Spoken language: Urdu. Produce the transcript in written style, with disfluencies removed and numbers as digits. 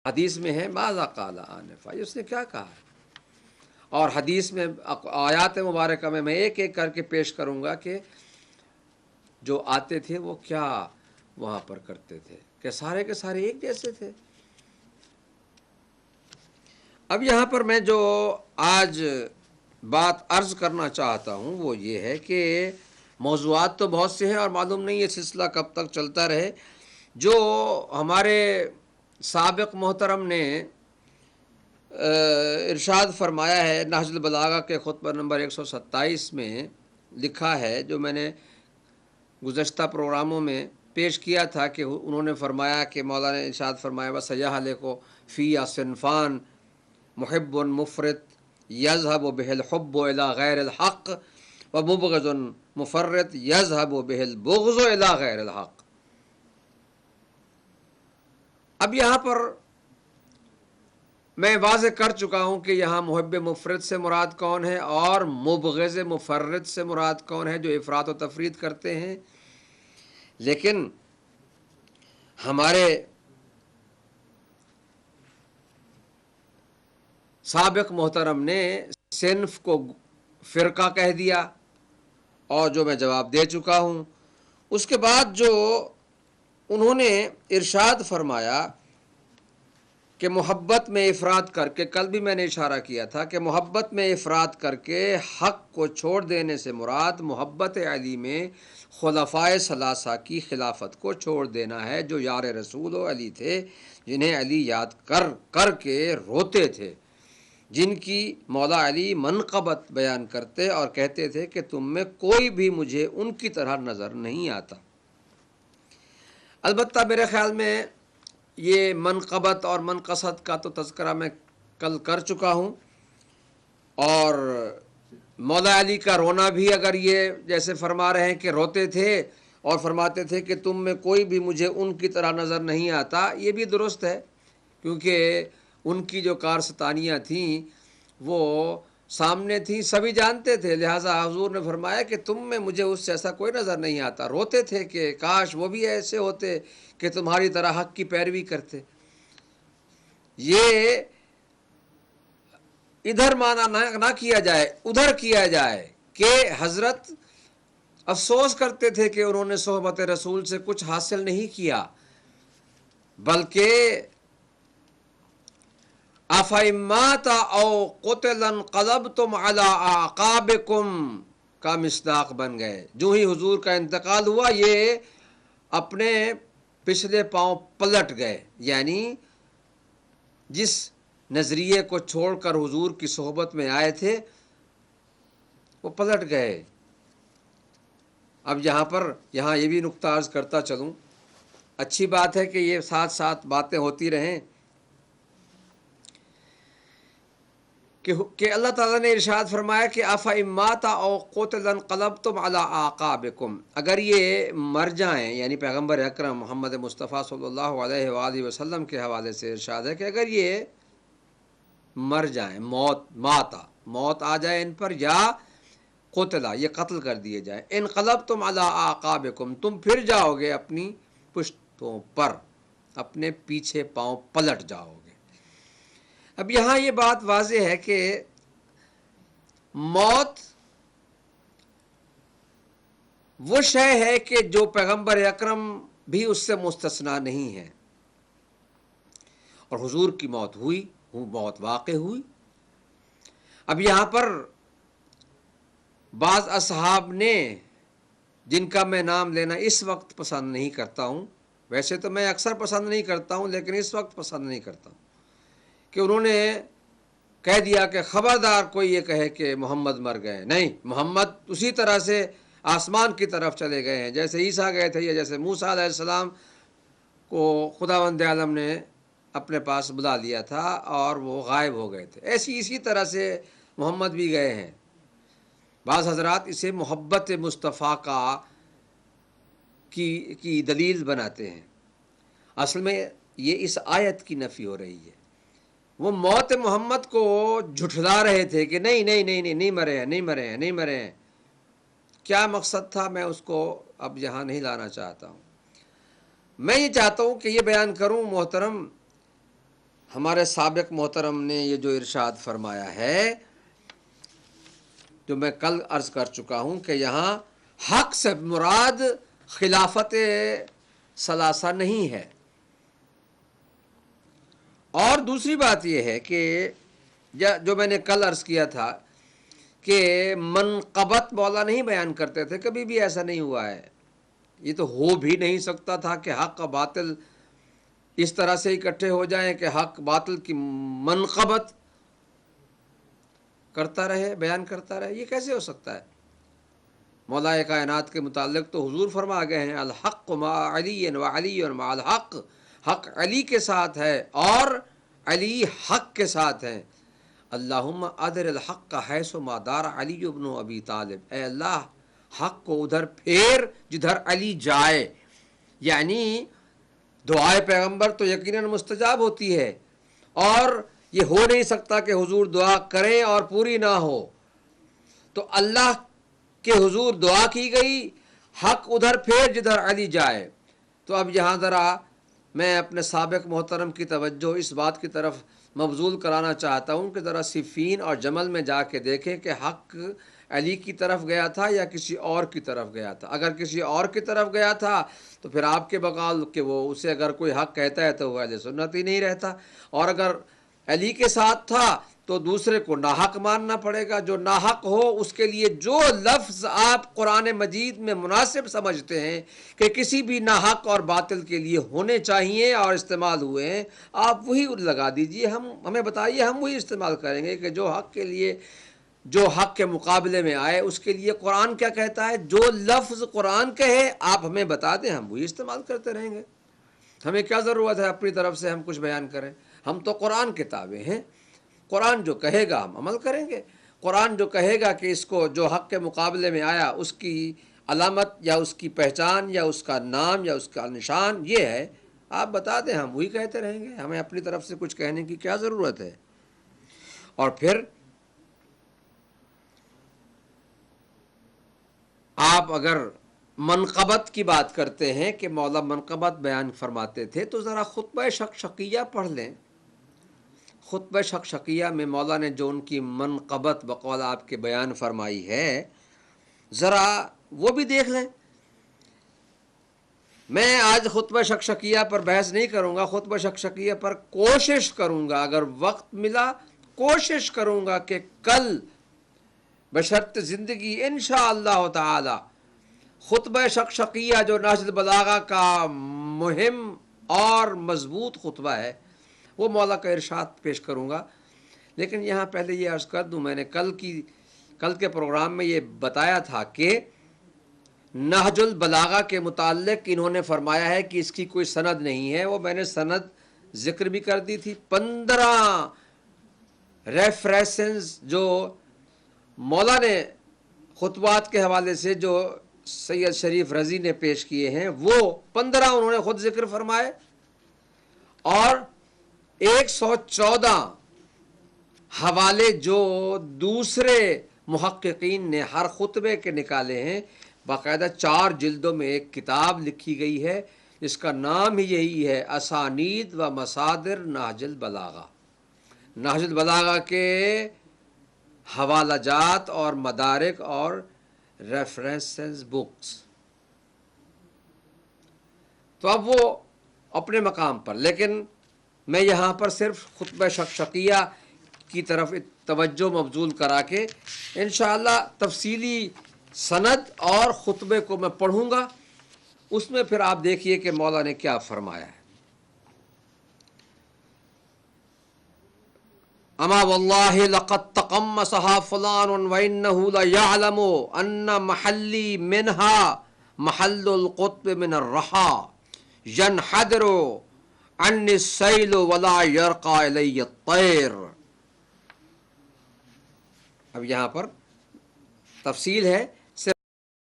حدیث میں ہے ماذا قال آنفا، اس نے کیا کہا ہے، اور حدیث میں آیات مبارکہ میں ایک ایک کر کے پیش کروں گا کہ جو آتے تھے وہ کیا وہاں پر کرتے تھے، کہ سارے کے سارے ایک جیسے تھے۔ اب یہاں پر میں جو آج بات عرض کرنا چاہتا ہوں وہ یہ ہے کہ موضوعات تو بہت سے ہیں اور معلوم نہیں یہ سلسلہ کب تک چلتا رہے۔ جو ہمارے سابق محترم نے ارشاد فرمایا ہے نہج البلاغہ کے خطبہ نمبر 127 میں لکھا ہے، جو میں نے گزشتہ پروگراموں میں پیش کیا تھا، کہ انہوں نے فرمایا کہ مولانا نے ارشاد فرمایا وَسَيَحْلِقُ فِيَّ صِنْفَانِ محب مفرط یذهب به الحب الى غیر الحق ومبغض مفرط یذهب به البغض الى غیر الحق۔ اب یہاں پر میں واضح کر چکا ہوں کہ یہاں محب مفرط سے مراد کون ہے اور مبغض مفرط سے مراد کون ہے، جو افراط و تفرید کرتے ہیں۔ لیکن ہمارے سابق محترم نے صنف کو فرقہ کہہ دیا، اور جو میں جواب دے چکا ہوں۔ اس کے بعد جو انہوں نے ارشاد فرمایا کہ محبت میں افراط کر کے، کل بھی میں نے اشارہ کیا تھا کہ محبت میں افراط کر کے حق کو چھوڑ دینے سے مراد محبت علی میں خلفائے ثلاثہ کی خلافت کو چھوڑ دینا ہے، جو یار رسول و علی تھے، جنہیں علی یاد کر کر کے روتے تھے، جن کی مولا علی منقبت بیان کرتے اور کہتے تھے کہ تم میں کوئی بھی مجھے ان کی طرح نظر نہیں آتا۔ البتہ میرے خیال میں یہ منقبت اور منقصد کا تو تذکرہ میں کل کر چکا ہوں، اور مولا علی کا رونا بھی اگر یہ جیسے فرما رہے ہیں کہ روتے تھے اور فرماتے تھے کہ تم میں کوئی بھی مجھے ان کی طرح نظر نہیں آتا، یہ بھی درست ہے، کیونکہ ان کی جو کارستانیاں تھیں وہ سامنے تھیں، سبھی جانتے تھے، لہٰذا حضور نے فرمایا کہ تم میں مجھے اس سے ایسا کوئی نظر نہیں آتا۔ روتے تھے کہ کاش وہ بھی ایسے ہوتے کہ تمہاری طرح حق کی پیروی کرتے۔ یہ ادھر مانا نہ کیا جائے، ادھر کیا جائے کہ حضرت افسوس کرتے تھے کہ انہوں نے صحبت رسول سے کچھ حاصل نہیں کیا، بلکہ افَإِمَّاتَ او قُتِلَ انقلبتم علی اعقابکم کا مصداق بن گئے۔ جو ہی حضور کا انتقال ہوا یہ اپنے پچھلے پاؤں پلٹ گئے، یعنی جس نظریے کو چھوڑ کر حضور کی صحبت میں آئے تھے وہ پلٹ گئے۔ اب یہاں یہ بھی نقطہ عرض کرتا چلوں، اچھی بات ہے کہ یہ ساتھ ساتھ باتیں ہوتی رہیں، کہ اللہ تعالیٰ نے ارشاد فرمایا کہ افَإِمَّاتَ او قُتِلَ انقلبتم علی اعقابکم، اگر یہ مر جائیں، یعنی پیغمبر اکرم محمد مصطفیٰ صلی اللہ علیہ وآلہ وسلم کے حوالے سے ارشاد ہے کہ اگر یہ مر جائیں، موت آ جائے ان پر، یا قتلا یہ قتل کر دیے جائیں، انقلبتم علی اعقابکم تم پھر جاؤ گے اپنی پشتوں پر، اپنے پیچھے پاؤں پلٹ جاؤ گے۔ اب یہاں یہ بات واضح ہے کہ موت وہ شے ہے کہ جو پیغمبر اکرم بھی اس سے مستثنا نہیں ہے، اور حضور کی موت ہوئی، موت واقع ہوئی۔ اب یہاں پر بعض اصحاب نے، جن کا میں نام لینا اس وقت پسند نہیں کرتا ہوں، ویسے تو میں اکثر پسند نہیں کرتا ہوں لیکن اس وقت پسند نہیں کرتا ہوں، کہ انہوں نے کہہ دیا کہ خبردار کوئی یہ کہے کہ محمد مر گئے، نہیں، محمد اسی طرح سے آسمان کی طرف چلے گئے ہیں جیسے عیسیٰ گئے تھے، یا جیسے موسیٰ علیہ السلام کو خداوند عالم نے اپنے پاس بلا لیا تھا اور وہ غائب ہو گئے تھے، اسی طرح سے محمد بھی گئے ہیں۔ بعض حضرات اسے محبت مصطفیٰ کی دلیل بناتے ہیں، اصل میں یہ اس آیت کی نفی ہو رہی ہے۔ وہ موت محمد کو جھٹلا رہے تھے کہ نہیں مرے ہیں۔ کیا مقصد تھا میں اس کو اب یہاں نہیں لانا چاہتا ہوں۔ میں یہ چاہتا ہوں کہ یہ بیان کروں محترم ہمارے سابق محترم نے یہ جو ارشاد فرمایا ہے، جو میں کل عرض کر چکا ہوں کہ یہاں حق سے مراد خلافت ثلاثہ نہیں ہے۔ اور دوسری بات یہ ہے کہ جو میں نے کل عرض کیا تھا کہ منقبت مولا نہیں بیان کرتے تھے، کبھی بھی ایسا نہیں ہوا ہے، یہ تو ہو بھی نہیں سکتا تھا کہ حق و باطل اس طرح سے اکٹھے ہو جائیں کہ حق باطل کی منقبت کرتا رہے، بیان کرتا رہے، یہ کیسے ہو سکتا ہے؟ مولا کائنات کے متعلق تو حضور فرما گئے ہیں الحق مع علی و علی مع الحق، حق علی کے ساتھ ہے اور علی حق کے ساتھ ہیں۔ اللہم ادر الحق حیث ما دار علی ابن ابی طالب، اے اللہ حق کو ادھر پھیر جدھر علی جائے، یعنی دعائے پیغمبر تو یقیناً مستجاب ہوتی ہے، اور یہ ہو نہیں سکتا کہ حضور دعا کریں اور پوری نہ ہو، تو اللہ کے حضور دعا کی گئی، حق ادھر پھیر جدھر علی جائے۔ تو اب یہاں ذرا میں اپنے سابق محترم کی توجہ اس بات کی طرف مبذول کرانا چاہتا ہوں کہ ذرا صفین اور جمل میں جا کے دیکھیں کہ حق علی کی طرف گیا تھا یا کسی اور کی طرف گیا تھا۔ اگر کسی اور کی طرف گیا تھا تو پھر آپ کے بقول کہ وہ اسے اگر کوئی حق کہتا ہے تو وہ اہل سنت ہی نہیں رہتا، اور اگر علی کے ساتھ تھا تو دوسرے کو ناحق ماننا پڑے گا۔ جو ناحق ہو اس کے لیے جو لفظ آپ قرآن مجید میں مناسب سمجھتے ہیں کہ کسی بھی ناحق اور باطل کے لیے ہونے چاہیے اور استعمال ہوئے ہیں، آپ وہی لگا دیجئے، ہمیں بتائیے، ہم وہی استعمال کریں گے کہ جو حق کے لیے، جو حق کے مقابلے میں آئے اس کے لیے قرآن کیا کہتا ہے۔ جو لفظ قرآن کہے آپ ہمیں بتا دیں، ہم وہی استعمال کرتے رہیں گے۔ ہمیں کیا ضرورت ہے اپنی طرف سے ہم کچھ بیان کریں؟ ہم تو قرآن کے تابع ہیں، قرآن جو کہے گا ہم عمل کریں گے۔ قرآن جو کہے گا کہ اس کو جو حق کے مقابلے میں آیا اس کی علامت یا اس کی پہچان یا اس کا نام یا اس کا نشان یہ ہے، آپ بتا دیں، ہم وہی کہتے رہیں گے، ہمیں اپنی طرف سے کچھ کہنے کی کیا ضرورت ہے۔ اور پھر آپ اگر منقبت کی بات کرتے ہیں کہ مولا منقبت بیان فرماتے تھے تو ذرا خطبہ شقشقیہ پڑھ لیں۔ خطبہ شقشقیہ میں مولا نے جو ان کی منقبت بقول آپ کے بیان فرمائی ہے، ذرا وہ بھی دیکھ لیں۔ میں آج خطبہ شقشقیہ پر بحث نہیں کروں گا، خطبہ شقشقیہ پر کوشش کروں گا، اگر وقت ملا کوشش کروں گا کہ کل بشرط زندگی انشاءاللہ تعالی خطبہ شقشقیہ جو نہج البلاغہ کا مہم اور مضبوط خطبہ ہے وہ مولا کا ارشاد پیش کروں گا۔ لیکن یہاں پہلے یہ عرض کر دوں، میں نے کل کے پروگرام میں یہ بتایا تھا کہ نہج البلاغہ کے متعلق انہوں نے فرمایا ہے کہ اس کی کوئی سند نہیں ہے، وہ میں نے سند ذکر بھی کر دی تھی۔ 15 ریفریسنز جو مولا نے خطبات کے حوالے سے جو سید شریف رضی نے پیش کیے ہیں وہ 15 انہوں نے خود ذکر فرمائے، اور 114 حوالے جو دوسرے محققین نے ہر خطبے کے نکالے ہیں، باقاعدہ 4 جلدوں میں ایک کتاب لکھی گئی ہے جس کا نام ہی یہی ہے اسانید و مصادر نہج البلاغہ۔ نہج البلاغہ کے حوالہ جات اور مدارک اور ریفرنسز بکس، تو اب وہ اپنے مقام پر، لیکن میں یہاں پر صرف خطبہ شقشقیہ کی طرف توجہ مبذول کرا کے انشاءاللہ تفصیلی سند اور خطبے کو میں پڑھوں گا، اس میں پھر آپ دیکھیے کہ مولا نے کیا فرمایا ہے۔ اما واللہ لقد تقمصها فلان وانه ليعلم ان محلی منها محل القطب من الرحا ينحدر عني السيل ولا يرقى الي الطير۔ اب یہاں پر تفصیل ہے